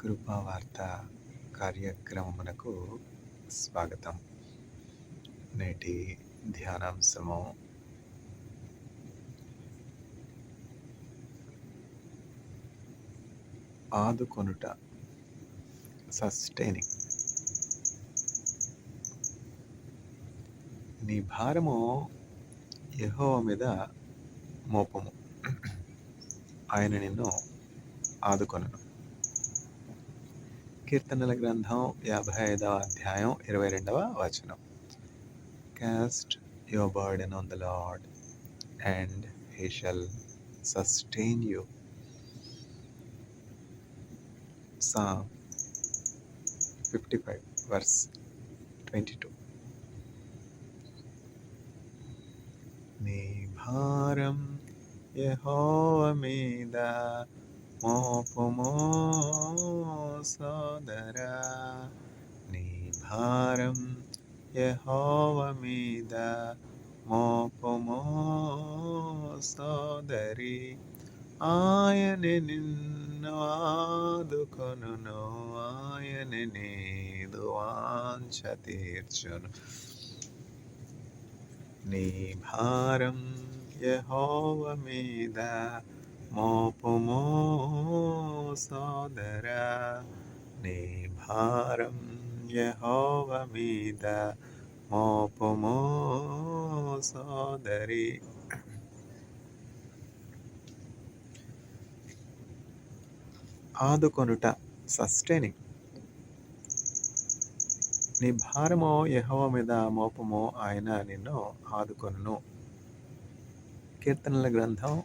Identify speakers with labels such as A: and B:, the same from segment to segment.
A: కృపావార్త కార్యక్రమమునకు స్వాగతం. నేటి ధ్యానాంశము ఆదుకొనుట, సస్టైనింగ్. నీ భారము యెహోవా మీద మోపము, ఆయన నిన్ను ఆదుకొనును. కీర్తనల గ్రంథం 55వ అధ్యాయం 22వ వచనం. Cast your burden on the Lord, and he shall sustain you. Psalm 55 verse 22. నీ భారం యెహోవా మీద మోపుము సోదరా, నీ భారం యెహోవా మీద మోపుము సోదరి, ఆయనే నిన్ను ఆదుకొనును, ఆయనే నీదు వాంఛ తీర్చును. నీ భారం యెహోవా మీద మోపుము సోదరా, నీ భారం యెహోవా మీద మోపుము సోదరి. ఆదుకొనుట, సస్టైనింగ్. నీ భారము యెహోవా మీద మోపము, ఆయన నిన్ను ఆదుకొనును. కీర్తనల గ్రంథం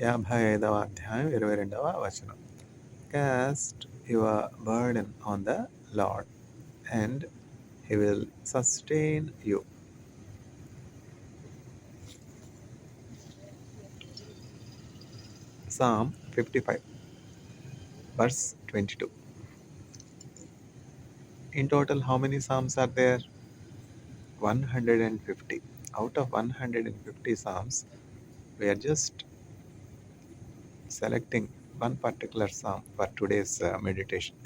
A: 55వ అధ్యాయం 22వ వచనం. Cast your burden on the Lord, and he will sustain you. Psalm 55 verse 22. In total, how many psalms are there? 150. Out of 150 psalms, we are just selecting one particular psalm for today's meditation.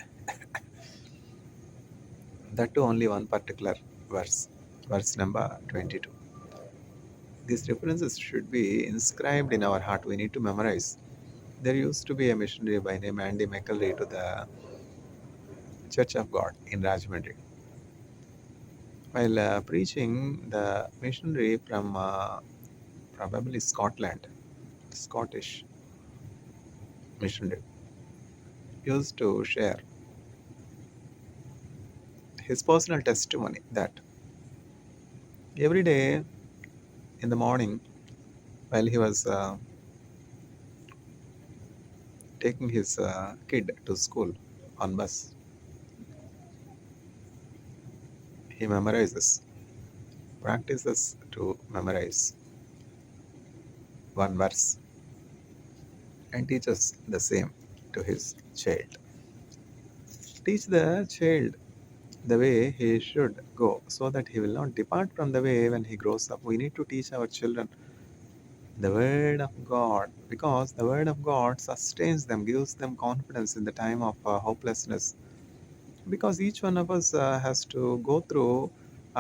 A: That too only one particular verse number 22. These references should be inscribed in our heart. We need to memorize. There used to be a missionary by name Andy McElry to the Church of God in Rajahmundry. While preaching, the missionary from probably Scottish missionary, used to share his personal testimony that every day in the morning, while he was taking his kid to school on bus, he practices to memorize one verse and teaches the same to his child. Teach the child the way he should go, so that he will not depart from the way when he grows up. We need to teach our children the word of God, because the word of God sustains them, gives them confidence in the time of hopelessness. Because each one of us has to go through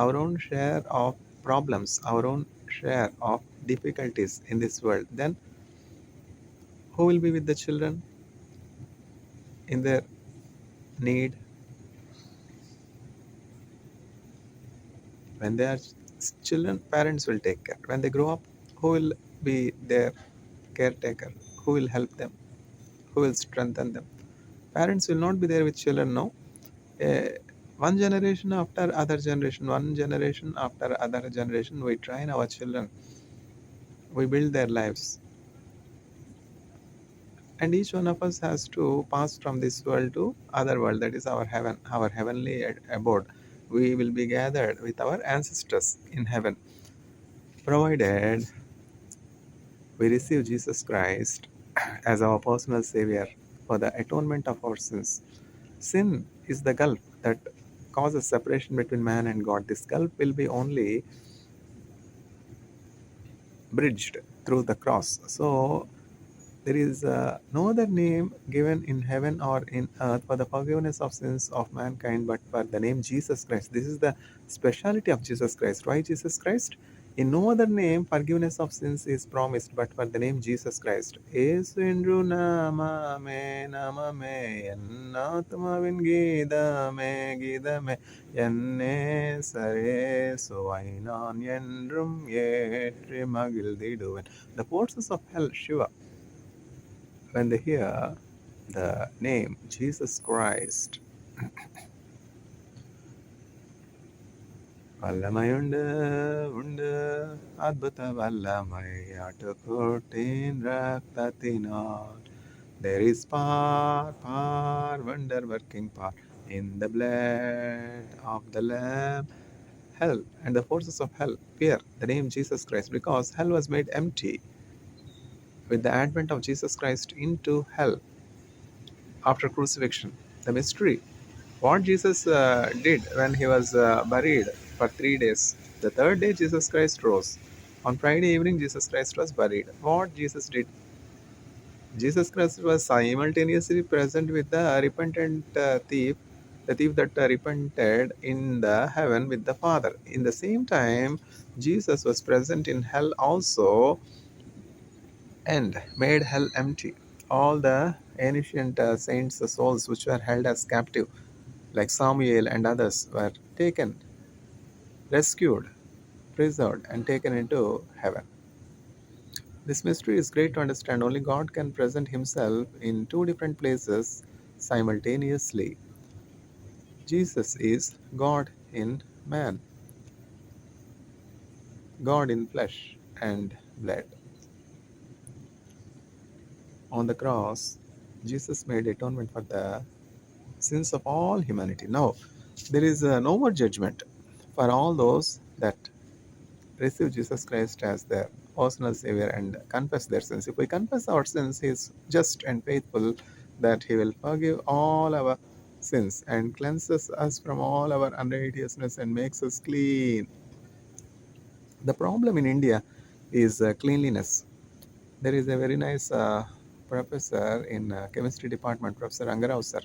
A: our own share of problems, our own share of difficulties in this world. Then who will be with the children in their need? When they are children, parents will take care. When they grow up, who will be their caretaker? Who will help them? Who will strengthen them? Parents will not be there with children, no. One generation after other generation, we train our children. We build their lives. And each one of us has to pass from this world to other world, that is our heaven, our heavenly abode. We will be gathered with our ancestors in heaven, provided we receive Jesus Christ as our personal Savior for the atonement of our sins. Sin is the gulf that causes separation between man and God. This gulf will be only bridged through the cross. So There is no other name given in heaven or in earth for the forgiveness of sins of mankind but for the name Jesus Christ. This is the speciality of Jesus Christ. Why Jesus Christ? In no other name forgiveness of sins is promised but for the name Jesus Christ. Yesu namame namame ennatmavin gidame enne sare suvainan என்றும் ஏற்றி மகிழ்ந்திடுவேன். The forces of hell shiver when they hear the name Jesus Christ. వల్లమయుండు ఉండు అద్భుత వల్లమై అటుకుట్టిన రక్తతినాల్. There is power, wonder working power in the blood of the Lamb. Hell and the forces of hell fear the name Jesus Christ because hell was made empty with the advent of Jesus Christ into hell after crucifixion. The mystery. What Jesus did when he was buried for 3 days. The third day, Jesus Christ rose. On Friday evening, Jesus Christ was buried. What Jesus did? Jesus Christ was simultaneously present with the repentant thief, the thief that repented in the heaven with the Father. In the same time, Jesus was present in hell also and made hell empty. All the ancient saints' souls which were held as captive like Samuel and others, were taken, rescued, preserved, and taken into heaven. This mystery is great to understand. Only God can present Himself in two different places simultaneously. Jesus is God in man, God in flesh and blood. On the cross, Jesus made atonement for the sins of all humanity. Now, there is no more judgment for all those that receive Jesus Christ as their personal Savior and confess their sins. If we confess our sins, He is just and faithful that He will forgive all our sins and cleanses us from all our unrighteousness and makes us clean. The problem in India is cleanliness. There is a very nice professor in chemistry department, Professor Rangarao sir.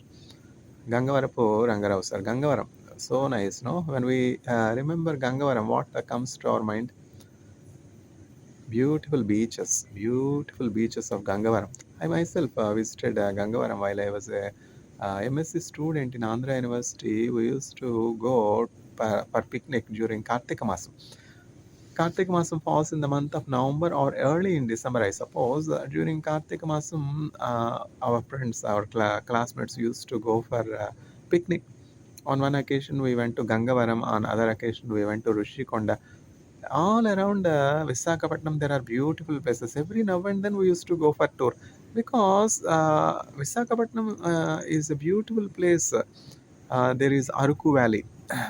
A: Gangavarapu Rangarao sir. Gangavaram. So nice, no? When we remember Gangavaram, what comes to our mind? Beautiful beaches of Gangavaram. I myself visited Gangavaram while I was a MSc student in Andhra University. We used to go for picnic during Kartika Masam. Kartika Masam falls in the month of November or early in December, I suppose. During Kartika Masam, our friends, our classmates used to go for picnic. On one occasion, we went to Gangavaram. On other occasion, we went to Rishikonda. All around Visakhapatnam, there are beautiful places. Every now and then, we used to go for tour because Visakhapatnam is a beautiful place. There is Aruku Valley.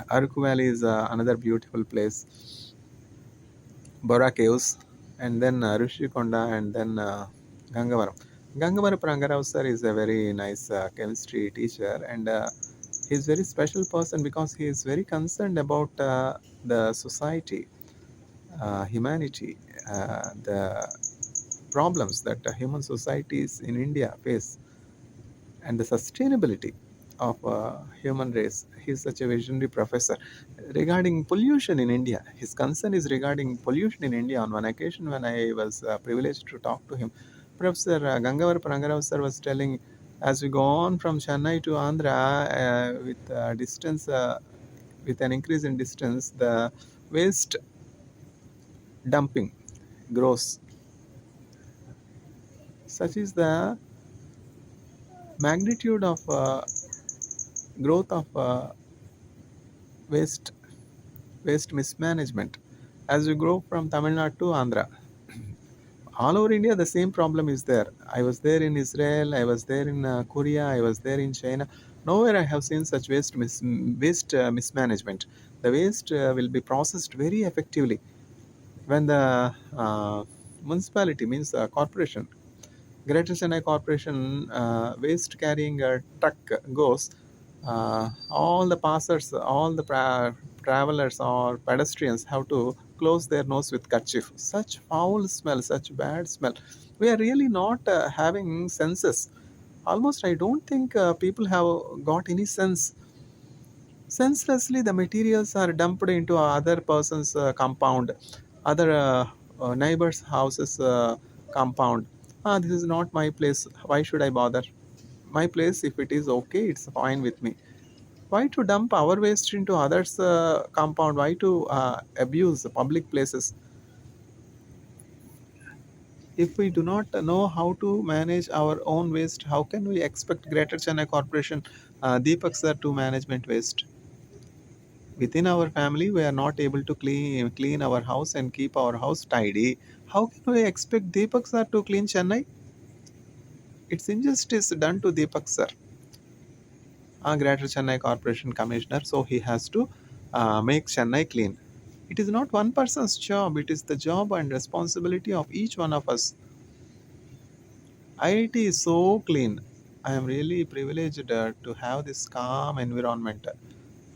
A: Aruku Valley is another beautiful place. Bora Caves, and then Rishikonda, and then Gangavaram. Gangavaram Rangarao sir is a very nice chemistry teacher, and he is a very special person because he is very concerned about the society, humanity, the problems that human societies in India face, and the sustainability of human race. He is such a visionary professor. Regarding pollution in India, his concern is regarding pollution in India. On one occasion, when I was privileged to talk to him, Professor Gangavar Prangarao sir was telling, as we go on from Chennai to Andhra, with an increase in distance, the waste dumping grows. Such is the magnitude of growth of waste mismanagement as we grow from Tamil Nadu to Andhra. All over India, the same problem is there. I was there in Israel, I was there in Korea, I was there in China. Nowhere I have seen such waste mismanagement. The waste will be processed very effectively when the municipality, means corporation, Greater Chennai Corporation waste carrying truck goes, all the passers, all the travelers or pedestrians have to close their nose with kerchief. Such foul smell, such bad smell. We are really not having senses. Almost, I don't think people have got any sense. Senselessly, the materials are dumped into other person's compound, other neighbors' houses compound. This is not my place. Why should I bother? My place, if it is okay, it's fine with me. Why to dump our waste into others' compound? Why to abuse public places? If we do not know how to manage our own waste, how can we expect Greater Chennai Corporation, Deepak sir, to management waste? Within our family, we are not able to clean our house and keep our house tidy. How can we expect Deepak sir to clean Chennai? It's injustice done to Deepak sir, Greater Chennai Corporation Commissioner. So he has to make Chennai clean. It is not one person's job. It is the job and responsibility of each one of us. IIT is so clean. I am really privileged to have this calm environment.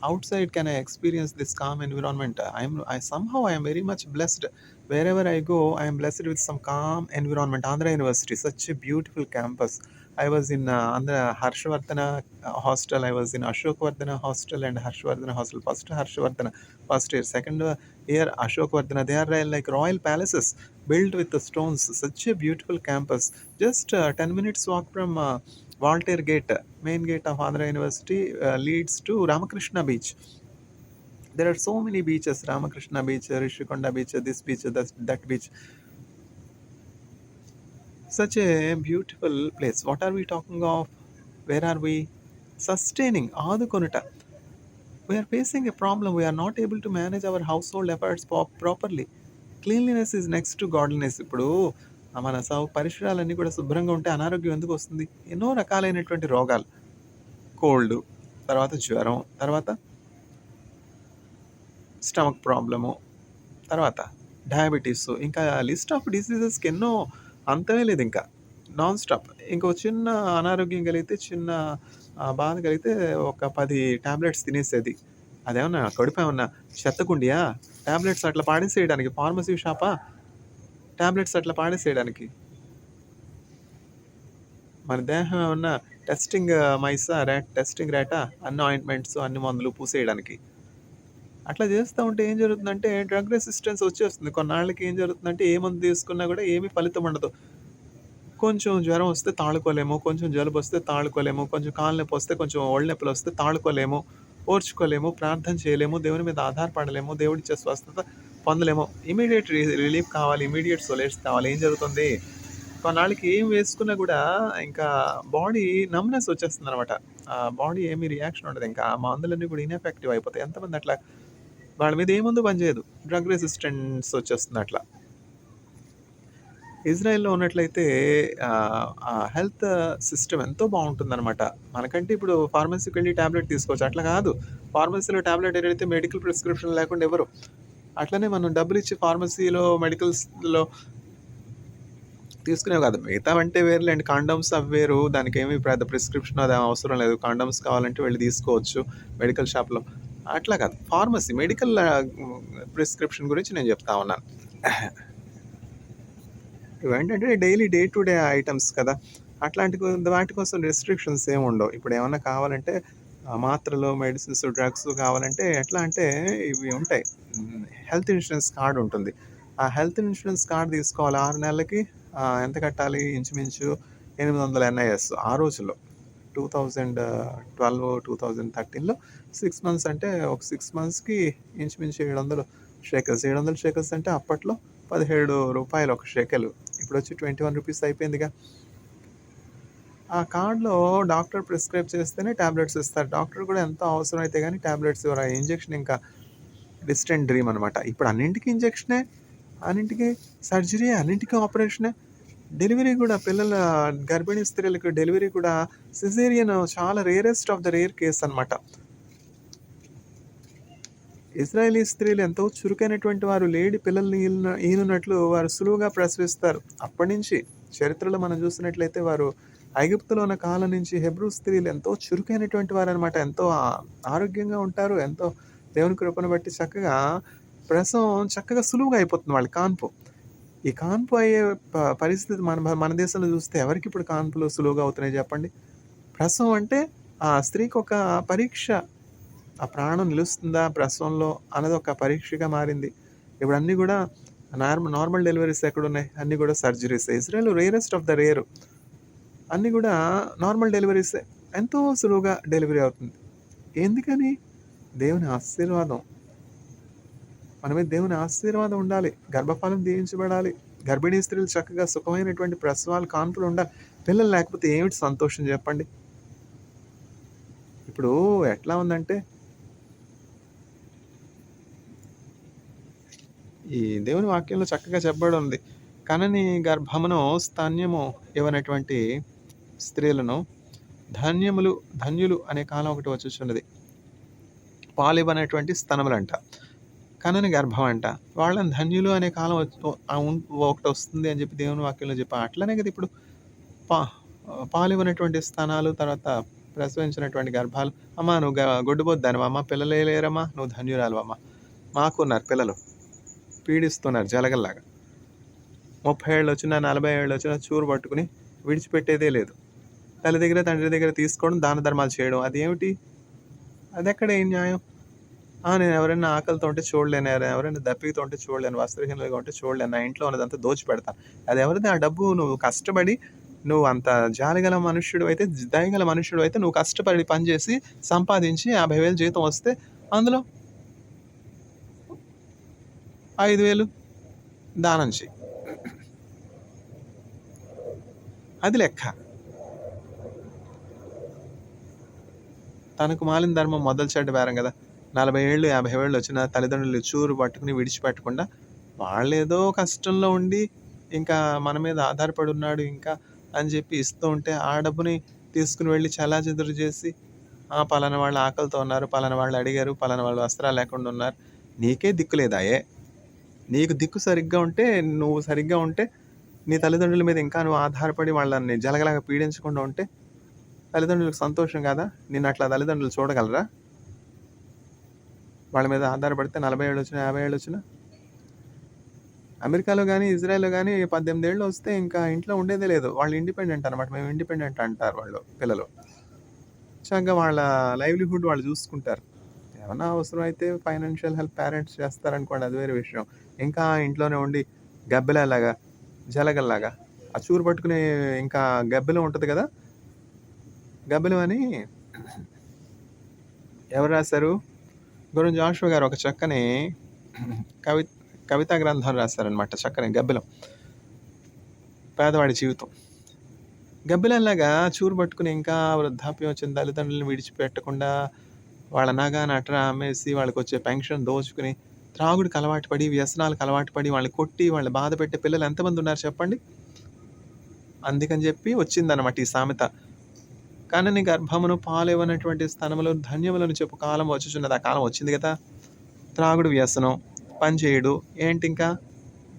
A: Outside, can I experience this calm environment? I somehow I am very much blessed. Wherever I go, I am blessed with some calm environment. Andhra University, such a beautiful campus. I was in Andhra Harshvardhana hostel. I was in Ashokvardhana hostel and Harshvardhana hostel. First Harshvardhana, first year. Second year Ashokvardhana. They are like royal palaces built with the stones. Such a beautiful campus. Just 10 minutes walk from Voltaire Gate, main gate of Andhra University, leads to Ramakrishna Beach. There are so many beaches: Ramakrishna Beach, Rishikonda Beach, this beach, that beach. Such a beautiful place. What are we talking of? Where are we? Sustaining. Adukonata. We are facing a problem. We are not able to manage our household efforts properly. Cleanliness is next to godliness. ఇప్పుడు మన పరిసరాలన్నీ కూడా శుభ్రంగా ఉంటే అనారోగ్యం ఎందుకు వస్తుంది? ఎన్నో రకాలైనటువంటి రోగాలు, కోల్డ్, తర్వాత జ్వరం, తర్వాత స్టమక్ ప్రాబ్లము, తర్వాత డయాబెటీస్, ఇంకా లిస్ట్ ఆఫ్ డిసీజెస్కి ఎన్నో అంతమే లేదు. ఇంకా నాన్ స్టాప్. ఇంకో చిన్న అనారోగ్యం కలిగితే, చిన్న బాధ కలిగితే ఒక 10 టాబ్లెట్స్ తినేసేది. అదేమన్నా కడుపు ఏమన్నా చెత్తకుండియా? టాబ్లెట్స్ అట్లా పాడేసేయడానికి. ఫార్మసీ షాపా టాబ్లెట్స్ అట్లా పాడేసేయడానికి? మన దేహం ఏమన్నా టెస్టింగ్ మైసా, టెస్టింగ్ రేటా? అన్ని ఆయింట్మెంట్స్, అన్ని మందులు పూసేయడానికి. అట్లా చేస్తూ ఉంటే ఏం జరుగుతుందంటే డ్రగ్ రెసిస్టెన్స్ వచ్చేస్తుంది. కొన్నాళ్ళకి ఏం జరుగుతుందంటే ఏ మందు తీసుకున్నా కూడా ఏమీ ఫలితం ఉండదు. కొంచెం జ్వరం వస్తే తాళుకోలేము, కొంచెం జలుబు వస్తే తాళుకోలేము, కొంచెం కాలు నొప్పి వస్తే, కొంచెం ఒళ్ళు నొప్పులు వస్తే తాళుకోలేము, ఓర్చుకోలేము, ప్రార్థన చేయలేము, దేవుని మీద ఆధారపడలేము, దేవుడిచ్చే స్వస్థత పొందలేము. ఇమీడియట్ రిలీఫ్ కావాలి, ఇమీడియట్ సొల్యూషన్ కావాలి. ఏం జరుగుతుంది? కొన్నాళ్ళకి ఏం వేసుకున్నా కూడా ఇంకా బాడీ నమ్నెస్ వచ్చేస్తుంది అనమాట. బాడీ ఏమీ రియాక్షన్ ఉండదు. ఇంకా ఆ మందులన్నీ కూడా ఇన్ఎఫెక్టివ్ అయిపోతాయి. ఎంతమంది అట్లా వాళ్ళ మీద ఏ మందు పనిచేయదు, డ్రగ్ రెసిస్టెన్స్ వచ్చేస్తుంది అట్లా. ఇజ్రాయెల్‌లో ఉన్నట్లయితే హెల్త్ సిస్టమ్ ఎంతో బాగుంటుందన్నమాట. మనకంటే ఇప్పుడు ఫార్మసీకి వెళ్ళి టాబ్లెట్ తీసుకోవచ్చు. అట్లా కాదు. ఫార్మసీలో టాబ్లెట్ ఏదైతే మెడికల్ ప్రిస్క్రిప్షన్ లేకుండా ఇవ్వరు. అట్లనే మనం డబ్బులిచ్చి ఫార్మసీలో, మెడికల్స్‌లో తీసుకునేవి కాదు. మిగతావంటే వేరులేండి. కాండోమ్స్ అవి వేరు. దానికేమి పెద్ద ప్రిస్క్రిప్షన్ అది అవసరం లేదు. కాండోమ్స్ కావాలంటే వెళ్ళి తీసుకోవచ్చు మెడికల్ షాప్‌లో. అట్లా కాదు. ఫార్మసీ, మెడికల్ ప్రిస్క్రిప్షన్ గురించి నేను చెప్తా ఉన్నాను. ఇవేంటంటే daily day to day items కదా. అట్లాంటి వాటి కోసం రెస్ట్రిక్షన్స్ ఏమి ఉండవు. ఇప్పుడు ఏమన్నా కావాలంటే మాత్రలు, మెడిసిన్స్, డ్రగ్స్ కావాలంటే ఎట్లా అంటే ఇవి ఉంటాయి. హెల్త్ ఇన్సూరెన్స్ కార్డు ఉంటుంది. ఆ హెల్త్ ఇన్సూరెన్స్ కార్డు తీసుకోవాలి. 6 నెలలకి ఎంత కట్టాలి? ఇంచుమించు 800 NIS ఆ రోజుల్లో. 2012, 2013లో 6 మంత్స్ అంటే ఒక 6 మంత్స్కి ఇంచుమించు 700 షేకల్స్. 700 షేకల్స్ అంటే అప్పట్లో ₹17 ఒక షేకెల్. ఇప్పుడు వచ్చి 21 రూపీస్ అయిపోయిందిగా. ఆ కార్డులో డాక్టర్ ప్రిస్క్రైబ్ చేస్తేనే ట్యాబ్లెట్స్ ఇస్తారు. డాక్టర్ కూడా ఎంతో అవసరం అయితే కానీ ట్యాబ్లెట్స్ ఇవ్వరు. ఆ ఇంజెక్షన్ ఇంకా డిస్టెంట్ డ్రీమ్ అనమాట. ఇప్పుడు అన్నింటికి ఇంజెక్షనే, అన్నింటికి సర్జరీ, అన్నింటికి ఆపరేషనే. డెలివరీ కూడా పిల్లల గర్భిణీ స్త్రీలకు డెలివరీ కూడా సిజేరియన్ చాలా rarest of the rare case అనమాట. ఇజ్రాయేలీ స్త్రీలు ఎంతో చురుకైనటువంటి వారు. లేడి పిల్లల్ని ఈనున్నట్లు వారు సులువుగా ప్రసవిస్తారు. అప్పటి నుంచి చరిత్రలో మనం చూసినట్లయితే వారు ఐగుప్తులో ఉన్న కాలం నుంచి హెబ్రూ స్త్రీలు ఎంతో చురుకైనటువంటి వారు అనమాట. ఎంతో ఆరోగ్యంగా ఉంటారు. ఎంతో దేవుని కృపను బట్టి చక్కగా ప్రసవం చక్కగా సులువుగా అయిపోతుంది వాళ్ళకి కాన్పు. ఈ కాన్పు అయ్యే పరిస్థితి మన దేశంలో చూస్తే ఎవరికి ఇప్పుడు కాన్పులు సులువుగా అవుతున్నాయి చెప్పండి? ప్రసవం అంటే ఆ స్త్రీకి ఒక పరీక్ష. ఆ ప్రాణం నిలుస్తుందా ప్రసవంలో అన్నది ఒక పరీక్షగా మారింది. ఇప్పుడు అన్నీ కూడా నార్మల్ డెలివరీస్ ఎక్కడున్నాయి? అన్నీ కూడా surgeries. Israel rarest of the rare. అన్నీ కూడా నార్మల్ డెలివరీసే. ఎంతో సులువుగా డెలివరీ అవుతుంది. ఎందుకని? దేవుని ఆశీర్వాదం. మన మీద దేవుని ఆశీర్వాదం ఉండాలి. గర్భఫలం దీవించబడాలి. గర్భిణీ స్త్రీలు చక్కగా సుఖమైనటువంటి ప్రసవాలు, కాన్పులు ఉండాలి. పిల్లలు లేకపోతే ఏమిటి సంతోషం చెప్పండి? ఇప్పుడు ఎట్లా ఉందంటే, ఈ దేవుని వాక్యంలో చక్కగా చెప్పబడి ఉంది. కనని గర్భమును స్తన్యము ఇవ్వనటువంటి స్త్రీలను ధన్యులు అనే కాలం ఒకటి వచ్చుచున్నది. పాలివ్వనటువంటి స్తనములంట, కనని గర్భం అంట, వాళ్ళని ధన్యులు అనే కాలం ఒకటి వస్తుంది అని చెప్పి దేవుని వాక్యంలో చెప్పా. అట్లనే కదా ఇప్పుడు పాలివ్వనటువంటి స్తనాలు, తర్వాత ప్రసవించినటువంటి గర్భాలు. అమ్మా నువ్వు గొడ్డుబోద్దానివా అమ్మ, పిల్లలే లేరమ్మా, నువ్వు ధన్యురాలువమ్మా. మాకున్నారు పిల్లలు, పీడిస్తున్నారు జలగల్లాగా. 30 ఏళ్ళు వచ్చినా 40 ఏళ్ళు వచ్చినా చూరు పట్టుకుని విడిచిపెట్టేదే లేదు. తల్లి దగ్గర తండ్రి దగ్గర తీసుకోవడం, దాన ధర్మాలు చేయడం, అదేమిటి? అదెక్కడ ఏం న్యాయం? నేను ఎవరైనా ఆకలితో ఉంటే చూడలేను, ఎవరైనా దప్పికతో ఉంటే చూడలేను, వస్త్రహీనులుగా ఉంటే చూడలేను, నా ఇంట్లో ఉన్నదంతా దోచిపెడతాను. అది ఎవరిది ఆ డబ్బు? నువ్వు కష్టపడి, నువ్వు అంత జాలిగల మనుష్యుడు అయితే, దయగల మనుష్యుడు అయితే నువ్వు కష్టపడి పనిచేసి సంపాదించి 50,000 జీతం వస్తే అందులో 5,000 దానం చేయి. అది లెక్క. తనకు మాలిన ధర్మం మొదలు చెడ్డ బేరం కదా. 40 ఏళ్ళు 50 ఏళ్ళు వచ్చిన తల్లిదండ్రులు చూరు పట్టుకుని విడిచిపెట్టకుండా, వాళ్ళేదో కష్టంలో ఉండి ఇంకా మన మీద ఆధారపడి ఉన్నాడు ఇంకా అని చెప్పి ఇస్తూ ఉంటే, ఆ డబ్బుని తీసుకుని వెళ్ళి చలాచెదురు చేసి, పలానా వాళ్ళు ఆకలితో ఉన్నారు, పలానా వాళ్ళు అడిగారు, పలానా వాళ్ళు వస్త్రాలు లేకుండా ఉన్నారు, నీకే దిక్కు లేదాయే? నీకు దిక్కు సరిగ్గా ఉంటే, నువ్వు సరిగ్గా ఉంటే, నీ తల్లిదండ్రుల మీద ఇంకా నువ్వు ఆధారపడి వాళ్ళని జలగలాగా పీడించకుండా ఉంటే తల్లిదండ్రులకు సంతోషం కాదా? నిన్ను అట్లా తల్లిదండ్రులు చూడగలరా? వాళ్ళ మీద ఆధారపడితే 40 ఏళ్ళు వచ్చినా 50 ఏళ్ళు వచ్చినా. అమెరికాలో కానీ ఇజ్రాయెల్లో కానీ 18 ఏళ్ళు వస్తే ఇంకా ఇంట్లో ఉండేదే లేదు. వాళ్ళు ఇండిపెండెంట్ అనమాట. మేము ఇండిపెండెంట్ అంటారు వాళ్ళు పిల్లలు. చక్కగా వాళ్ళ లైవ్లీహుడ్ వాళ్ళు చూసుకుంటారు. ఏమన్నా అవసరం అయితే ఫైనాన్షియల్ హెల్ప్ పేరెంట్స్ చేస్తారనుకోండి, అది వేరే విషయం. ఇంకా ఇంట్లోనే ఉండి గబ్బిలాగా, జలగల్లాగా ఆ చూరు పట్టుకునే ఇంకా గబ్బిలం ఉంటుంది కదా, గబ్బిలం అని ఎవరు రాశారు? గురు జాషువా గారు ఒక చక్కని కవితా గ్రంథం రాశారనమాట. చక్కని గబ్బిలం, పేదవాడి జీవితం. గబ్బిలంలాగా చూరు పట్టుకుని ఇంకా వృద్ధాప్యం వచ్చిన తల్లిదండ్రులను విడిచిపెట్టకుండా వాళ్ళ నగ నట్ర అమ్మేసి వాళ్ళకి వచ్చే పెన్షన్ దోచుకుని త్రాగుడికి అలవాటు పడి, వ్యసనాలకు అలవాటు పడి, వాళ్ళని కొట్టి వాళ్ళని బాధ పెట్టే పిల్లలు ఎంతమంది ఉన్నారు చెప్పండి? అందుకని చెప్పి వచ్చిందనమాట ఈ సామెత. కనని గర్భమును పాలివ్వనటువంటి స్తనములు ధన్యములను చెప్పు కాలం వచ్చుచున్నది. ఆ కాలం వచ్చింది కదా. త్రాగుడు వ్యసనం, పని చేయడు, ఏంటి ఇంకా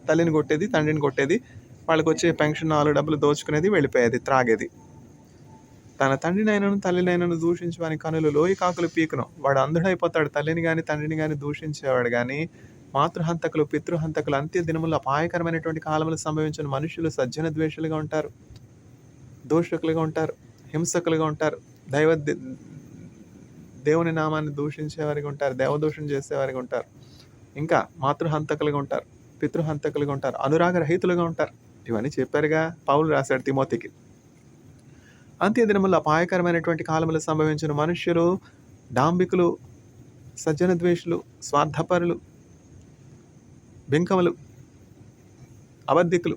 A: తల్లిని కొట్టేది, తండ్రిని కొట్టేది, వాళ్ళకి వచ్చే పెన్షన్ 4 డబ్బులు దోచుకునేది, వెళ్ళిపోయేది, త్రాగేది. తన తండ్రినైనను తల్లినైనను దూషించి వాని కనులు లోయి కాకులు పీకును. వాడు అంధుడైపోతాడు. తల్లిని కానీ తండ్రిని కానీ దూషించేవాడు కానీ. మాతృహంతకులు, పితృహంతకులు అంత్య దినములు అపాయకరమైనటువంటి కాలములు సంభవించిన మనుషులు సజ్జన ద్వేషులుగా ఉంటారు, దూషకులుగా ఉంటారు, హింసకులుగా ఉంటారు, దేవుని నామాన్ని దూషించేవారిగా ఉంటారు, దేవదూషణ చేసేవారిగా ఉంటారు, ఇంకా మాతృహంతకులుగా ఉంటారు, పితృహంతకులుగా ఉంటారు, అనురాగరహితులుగా ఉంటారు. ఇవన్నీ చెప్పారుగా పౌలు రాశాడు తిమోతికి. అంత్య దినములు అపాయకరమైనటువంటి కాలములు సంభవించిన మనుష్యులు డాంబికులు, సజ్జన ద్వేషులు, స్వార్థపరులు, బింకములు, అబద్ధికులు,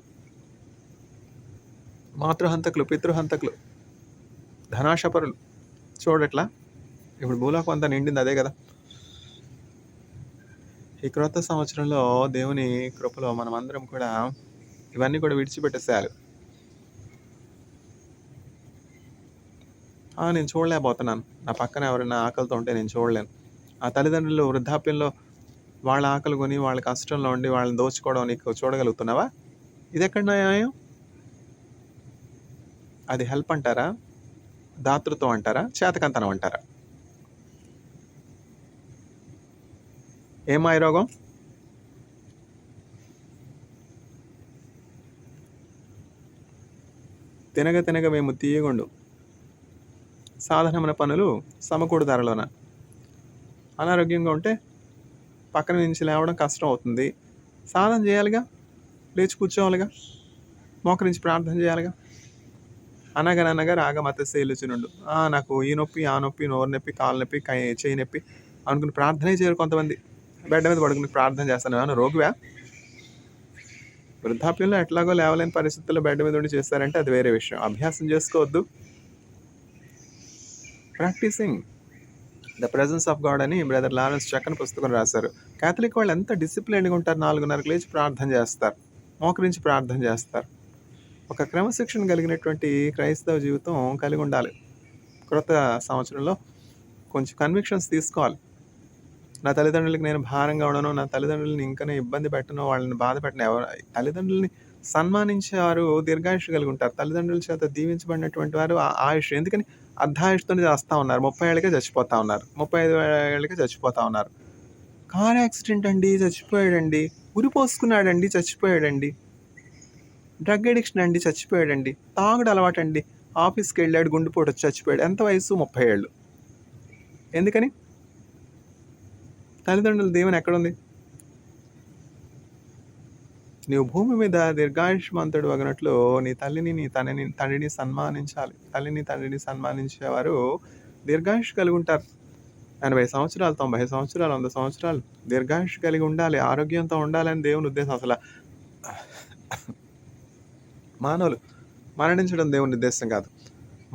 A: మాతృహంతకులు, పితృహంతకులు, ధనాశపరులు. చూడట్లా ఇప్పుడు భూలోకం అంతా నిండింది అదే కదా. ఈ క్రొత్త సంవత్సరంలో దేవుని కృపలో మనం అందరం కూడా ఇవన్నీ కూడా విడిచిపెట్టేసేయాలి. నేను చూడలేకపోతున్నాను, నా పక్కన ఎవరైనా ఆకలితో ఉంటే నేను చూడలేను. ఆ తల్లిదండ్రులు వృద్ధాప్యంలో వాళ్ళ ఆకలి కొని, వాళ్ళ కష్టంలో ఉండి వాళ్ళని దోచుకోవడం నీకు చూడగలుగుతున్నావా? ఇది ఎక్కడ న్యాయం? అది హెల్ప్ అంటారా? దాతృత్వం అంటారా? చేతకంతనం అంటారా? ఏం మాయరోగం? తినగ తినగ మేము తీయగుండు సాధనమైన పనులు సమకూడు ధరలోన. అనారోగ్యంగా ఉంటే పక్కన నుంచి లేవడం కష్టం అవుతుంది. సాధన చేయాలిగా, లేచి కూర్చోవాలిగా, మోకరించి ప్రార్థన చేయాలిగా. అనగనగా రాగమతశైలుచునుండు. నాకు ఈ నొప్పి, ఆ నొప్పి, నోరు నొప్పి, కాలు నొప్పి, చేయి నొప్పి అనుకుని ప్రార్థనే చేయరు కొంతమంది. బెడ్ మీద పడుకుని ప్రార్థన చేస్తాను. ఏమన్నా రోగివా? వృద్ధాప్యంలో ఎట్లాగో లేవలేని పరిస్థితుల్లో బెడ్ మీద ఉండి చేస్తారంటే అది వేరే విషయం. అభ్యాసం చేసుకోవద్దు. Practising the presence of God అని బ్రదర్ లారెన్స్ చక్కని పుస్తకం రాశారు. క్యాథలిక్ వాళ్ళు ఎంత డిసిప్లైన్గా ఉంటారు. 4:30కు లేచి ప్రార్థన చేస్తారు, మోకరించి ప్రార్థన చేస్తారు. ఒక క్రమశిక్షణ కలిగినటువంటి క్రైస్తవ జీవితం కలిగి ఉండాలి. క్రొత్త సంవత్సరంలో కొంచెం కన్విక్షన్స్ తీసుకోవాలి. నా తల్లిదండ్రులకి నేను భారంగా ఉండను, నా తల్లిదండ్రులని ఇంకా ఇబ్బంది పెట్టను, వాళ్ళని బాధ పెట్టను. ఎవరు తల్లిదండ్రులని సన్మానించేవారు దీర్ఘాయుష్ కలిగి ఉంటారు. తల్లిదండ్రుల చేత దీవించబడినటువంటి వారు ఆయుష్, ఎందుకని అర్ధాయుష్తో చేస్తూ ఉన్నారు. 30 ఏళ్ళకే చచ్చిపోతూ ఉన్నారు, 35 ఏళ్ళకే చచ్చిపోతూ ఉన్నారు. కార్ యాక్సిడెంట్ అండి, చచ్చిపోయాడండి. ఉరిపోసుకున్నాడండి, చచ్చిపోయాడండి. డ్రగ్ అడిక్షన్ అండి, చచ్చిపోయాడండి. తాగుడు అలవాటు అండి, ఆఫీస్కి వెళ్ళాడు, గుండెపోటు వచ్చి చచ్చిపోయాడు. ఎంత వయసు? 30 ఏళ్ళు. ఎందుకని? తల్లిదండ్రుల దీవెన ఎక్కడుంది? నీవు భూమి మీద దీర్ఘాయుష్మంతుడు అగినట్లు నీ తల్లిని, నీ తండ్రిని సన్మానించాలి. తల్లిని, తండ్రిని సన్మానించేవారు దీర్ఘాయుష్ కలిగి ఉంటారు. 80 సంవత్సరాలు, 90 సంవత్సరాలు, 100 సంవత్సరాలు దీర్ఘాయుష్ కలిగి ఉండాలి, ఆరోగ్యంతో ఉండాలని దేవుని ఉద్దేశం. అసలు మానవులు మరణించడం దేవుని ఉద్దేశం కాదు.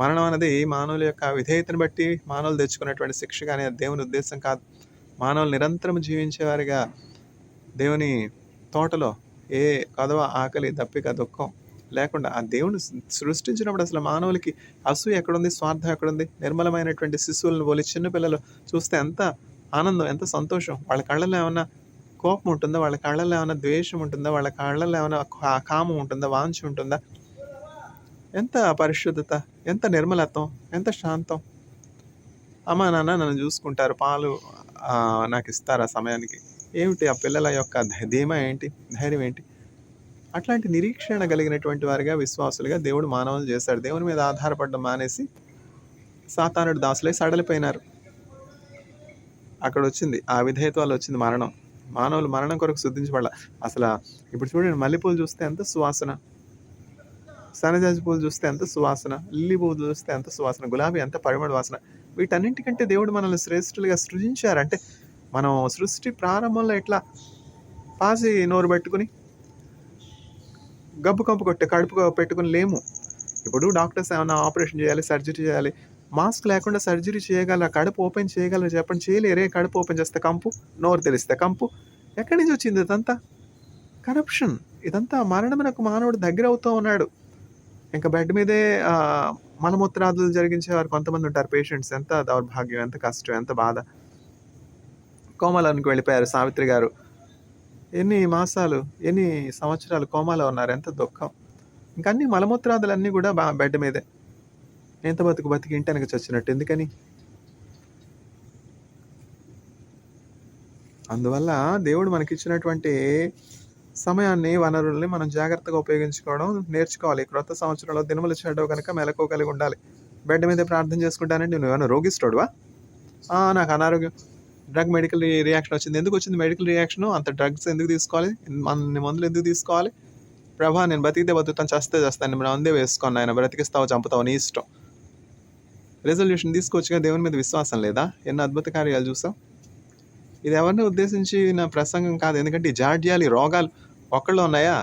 A: మరణం అనేది మానవుల యొక్క విధేయతను బట్టి మానవులు తెచ్చుకున్నటువంటి శిక్ష, కానీ అది దేవుని ఉద్దేశం కాదు. మానవులు నిరంతరం జీవించేవారిగా దేవుని తోటలో ఏ కదవ, ఆకలి, దప్పిక, దుఃఖం లేకుండా ఆ దేవుని సృష్టించినప్పుడు అసలు మానవులకి అసూయ ఎక్కడుంది, స్వార్థం ఎక్కడుంది? నిర్మలమైనటువంటి శిశువులను పోలి చిన్నపిల్లలు చూస్తే ఎంత ఆనందం, ఎంత సంతోషం. వాళ్ళ కళ్ళల్లో ఏమన్నా కోపం ఉంటుందా? వాళ్ళ కళ్ళల్లో ఏమైనా ద్వేషం ఉంటుందా? వాళ్ళ కళ్ళల్లో ఏమైనా కామం ఉంటుందా? వాంఛ ఉంటుందా? ఎంత పరిశుద్ధత, ఎంత నిర్మలత్వం, ఎంత శాంతం. అమ్మా నాన్న నన్ను చూసుకుంటారు, పాలు నాకు ఇస్తారు ఆ సమయానికి. ఏమిటి ఆ పిల్లల యొక్క ధీమా ఏంటి, ధైర్యం ఏంటి? అట్లాంటి నిరీక్షణ కలిగినటువంటి వారిగా, విశ్వాసులుగా దేవుడు మానవులు చేశాడు. దేవుని మీద ఆధారపడడం మానేసి సాతానుడు దాసులై సడలిపోయినారు. అక్కడ వచ్చింది ఆ విధేయత వల్ల వచ్చింది మరణం. మానవులు మరణం కొరకు శుద్ధించబడాల. అసలు ఇప్పుడు చూడండి, మల్లెపూలు చూస్తే ఎంత సువాసన, సన్నజాజి పూలు చూస్తే ఎంత సువాసన, లిల్లీ పూలు చూస్తే ఎంత సువాసన, గులాబీ ఎంత పరిమళ వాసన. వీటన్నింటికంటే దేవుడు మనల్ని శ్రేష్ఠులుగా సృజించారంటే, మనం సృష్టి ప్రారంభంలో ఎట్లా పాసి నోరు పెట్టుకుని గబ్బు కంపు కొట్టే కడుపు పెట్టుకుని లేము. ఇప్పుడు డాక్టర్స్ ఏమైనా ఆపరేషన్ చేయాలి, సర్జరీ చేయాలి, మాస్క్ లేకుండా సర్జరీ చేయగలరా? కడుపు ఓపెన్ చేయగలరా చెప్పండి? చేయలేరే. కడుపు ఓపెన్ చేస్తే కంపు, నోరు తెరిస్తే కంపు. ఎక్కడి నుంచి వచ్చింది ఇదంతా? కరప్షన్. ఇదంతా మరణమునకు మానవుడు దగ్గర అవుతూ ఉన్నాడు. ఇంకా బెడ్ మీదే మలమూత్రాదులు జరిగించేవారు కొంతమంది ఉంటారు పేషెంట్స్. ఎంత దౌర్భాగ్యం, ఎంత కష్టం, ఎంత బాధ. కోమాలోనికి వెళ్ళిపోయారు సావిత్రి గారు. ఎన్ని మాసాలు, ఎన్ని సంవత్సరాలు కోమాలో ఉన్నారు. ఎంత దుఃఖం. ఇంకన్నీ మలమూత్రాదులన్నీ కూడా బెడ్ మీదే. ఎంత బతికి ఇంటనక చచ్చినట్టు. ఎందుకని? అందువల్ల దేవుడు మనకిచ్చినటువంటి సమయాన్ని, వనరుల్ని మనం జాగ్రత్తగా ఉపయోగించుకోవడం నేర్చుకోవాలి. క్రొత్త సంవత్సరంలో దినములు చెడ్డవు కనుక మెలకువ కలిగి ఉండాలి. బెడ్ మీద ప్రార్థన చేసుకుంటానంటే నువ్వేమైనా రోగిస్తాడువా? నాకు అనారోగ్యం, డ్రగ్ మెడికల్ రియాక్షన్ వచ్చింది. ఎందుకు వచ్చింది మెడికల్ రియాక్షన్? అంత డ్రగ్స్ ఎందుకు తీసుకోవాలి? మందులు ఎందుకు తీసుకోవాలి? ప్రభా, నేను బతికితే బతుకుతాను, చేస్తాను, నేను మందే వేసుకోను, ఆయన బ్రతికిస్తావు చంపుతావు, నీ ఇష్టం. రెజల్యూషన్ తీసుకోవచ్చుగా. దేవుని మీద విశ్వాసం లేదా? ఎన్నో అద్భుత కార్యాలు చూసాం. ఇది ఎవరిని ఉద్దేశించి నా ప్రసంగం కాదు. ఎందుకంటే ఈ జాడ్యాలు, ఈ రోగాలు ఒక్కళ్ళు ఉన్నాయా?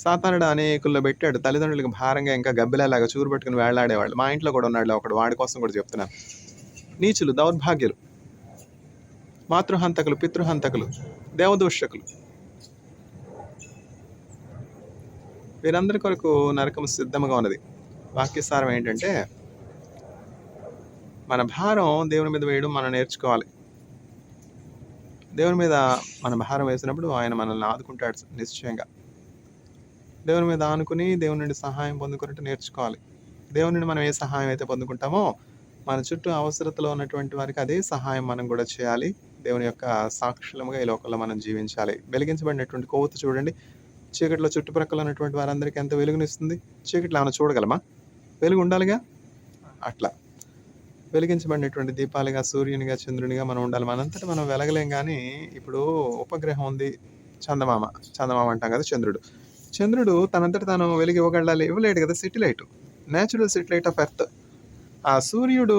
A: సాతానుడు అనేకుల్లో పెట్టాడు. తల్లిదండ్రులకు భారంగా ఇంకా గబ్బిలాగా చూరు పెట్టుకుని వేళ్లాడేవాళ్ళు. మా ఇంట్లో కూడా ఉన్నాడు ఒకడు, వాడి కోసం కూడా చెప్తున్నాను. నీచులు, దౌర్భాగ్యులు, మాతృహంతకులు, పితృహంతకులు, దేవదూషకులు, వీరందరి కొరకు నరకం సిద్ధంగా ఉన్నది. వాక్యసారం ఏంటంటే, మన భారం దేవుని మీద వేయడం మనం నేర్చుకోవాలి. దేవుని మీద మన భారం వేసినప్పుడు ఆయన మనల్ని ఆదుకుంటాడు నిశ్చయంగా. దేవుని మీద ఆనుకుని దేవుని నుండి సహాయం పొందుకున్నట్టు నేర్చుకోవాలి. దేవుని నుండి మనం ఏ సహాయం అయితే పొందుకుంటామో మన చుట్టూ అవసరతలో ఉన్నటువంటి వారికి అదే సహాయం మనం కూడా చేయాలి. దేవుని యొక్క సాక్షులముగా ఈ లోకంలో మనం జీవించాలి. వెలిగించబడినటువంటి కొవ్వొత్తు చూడండి, చీకట్లో చుట్టుప్రక్కల ఉన్నటువంటి వారందరికీ ఎంత వెలుగునిస్తుంది? చీకట్లో ఏమైనా చూడగలమా? వెలుగు ఉండాలిగా. అట్లా వెలిగించబడినటువంటి దీపాలుగా, సూర్యునిగా, చంద్రునిగా మనం ఉండాలి. మనంతట మనం వెలగలేం గానీ, ఇప్పుడు ఉపగ్రహం ఉంది. చందమామ. చందమామ అంటాం కదా! చంద్రుడు. చంద్రుడు తనంతట తాను వెలుగు ఇవ్వగలడా? ఇవ్వలేడు కదా! Satellite. Natural satellite of earth. ఆ సూర్యుడు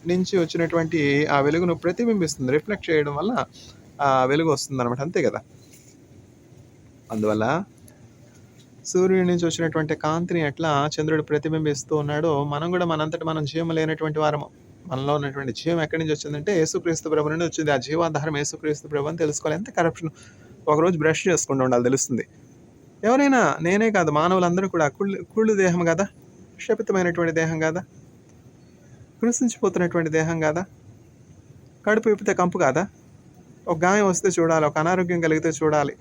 A: నుంచి వచ్చినటువంటి ఆ వెలుగును ప్రతిబింబిస్తుంది. రిఫ్లెక్ట్ చేయడం వల్ల ఆ వెలుగు వస్తుందనమాట. అంతే కదా! అందువల్ల సూర్యుడి నుంచి వచ్చినటువంటి కాంతిని ఎట్లా చంద్రుడు ప్రతిబింబిస్తూ ఉన్నాడో, మనం కూడా మనంతట మనం జీవం లేనటువంటి వారము. మనలో ఉన్నటువంటి జీవం ఎక్కడి నుంచి వచ్చిందంటే యేసుక్రీస్తు ప్రభు నుండి వచ్చింది. ఆ జీవాధారం యేసుక్రీస్తు ప్రభు అని తెలుసుకోవాలి. ఎంత కరప్షన్. ఒకరోజు బ్రష్ చేసుకుంటూ ఉండాలి, తెలుస్తుంది. ఎవరైనా, నేనే కాదు, మానవులందరూ కూడా కుళ్ళు దేహం కదా, శపితమైనటువంటి దేహం కాదా, కృషించిపోతున్నటువంటి దేహం కాదా, కడుపు విప్పితే కంపు కాదా, ఒక గాయం వస్తే చూడాలి, ఒక అనారోగ్యం కలిగితే చూడాలి.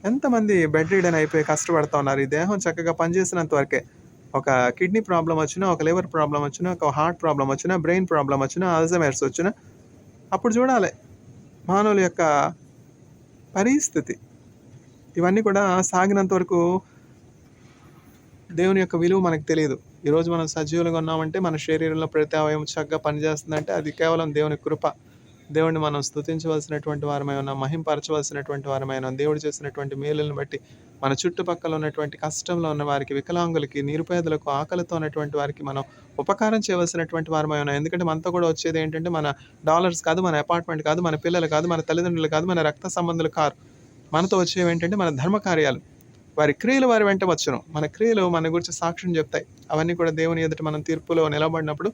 A: ఎంతమంది బెడ్ రీడన్ అయిపోయి కష్టపడుతూ ఉన్నారు. ఈ దేహం చక్కగా పనిచేసినంత వరకే. ఒక కిడ్నీ ప్రాబ్లం వచ్చినా, ఒక లివర్ ప్రాబ్లం వచ్చినా, ఒక హార్ట్ ప్రాబ్లం వచ్చినా, బ్రెయిన్ ప్రాబ్లం వచ్చినా, అల్జైమర్స్ వచ్చినా అప్పుడు చూడాలి మానవుల యొక్క పరిస్థితి. ఇవన్నీ కూడా సాగినంత వరకు దేవుని యొక్క విలువ మనకు తెలియదు. ఈరోజు మనం సజీవులుగా ఉన్నామంటే, మన శరీరంలో ప్రతి అవయవం చక్కగా పనిచేస్తుందంటే అది కేవలం దేవుని కృప. దేవుడిని మనం స్తుతించవలసినటువంటి వారమై ఉన్నాం, మహింపరచవలసినటువంటి వారమై ఉన్నాం. దేవుడు చేసినటువంటి మేలులను బట్టి మన చుట్టుపక్కల ఉన్నటువంటి కష్టంలో ఉన్న వారికి, వికలాంగులకి, నిరుపేదలకు, ఆకలితో ఉన్నటువంటి వారికి మనం ఉపకారం చేయవలసినటువంటి వారమై ఉన్నాం. ఎందుకంటే మనతో కూడా వచ్చేది ఏంటంటే మన డాలర్స్ కాదు, మన అపార్ట్మెంట్ కాదు, మన పిల్లలు కాదు, మన తల్లిదండ్రులు కాదు, మన రక్త సంబంధులు కాదు. మనతో వచ్చేవి ఏంటంటే మన ధర్మకార్యాలు. వారి క్రియలు వారి వెంట వచ్చును. మన క్రియలు మన గురించి సాక్ష్యం చెప్తాయి. అవన్నీ కూడా దేవుని ఎదుట మనం తీర్పులో నిలబడినప్పుడు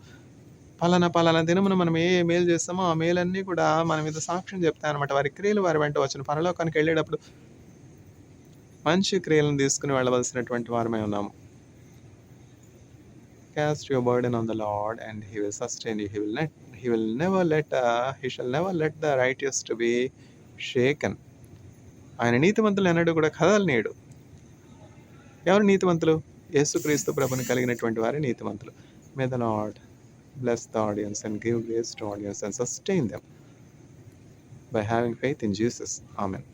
A: పలానా దినమున మనం ఏ మేలు చేస్తామో ఆ మేలన్నీ కూడా మన మీద సాక్ష్యం చెప్తాయన్నమాట. వారి క్రియలు వారి వెంట వచ్చును. పరలోకానికి వెళ్ళేటప్పుడు మంచి క్రియలను తీసుకుని వెళ్ళవలసినటువంటి వారమై ఉన్నాము. Cast your burden on the Lord and he will sustain you. He shall never let the righteous to be shaken. ఆయన నీతిమంతులు ఎన్నడూ కూడా కదలనీయడు. ఎవరు నీతిమంతులు? యేసుక్రీస్తు ప్రభుని కలిగినటువంటి వారే నీతిమంతులు. May the Lord bless the audience and give grace to audience and sustain them by having faith in Jesus. Amen.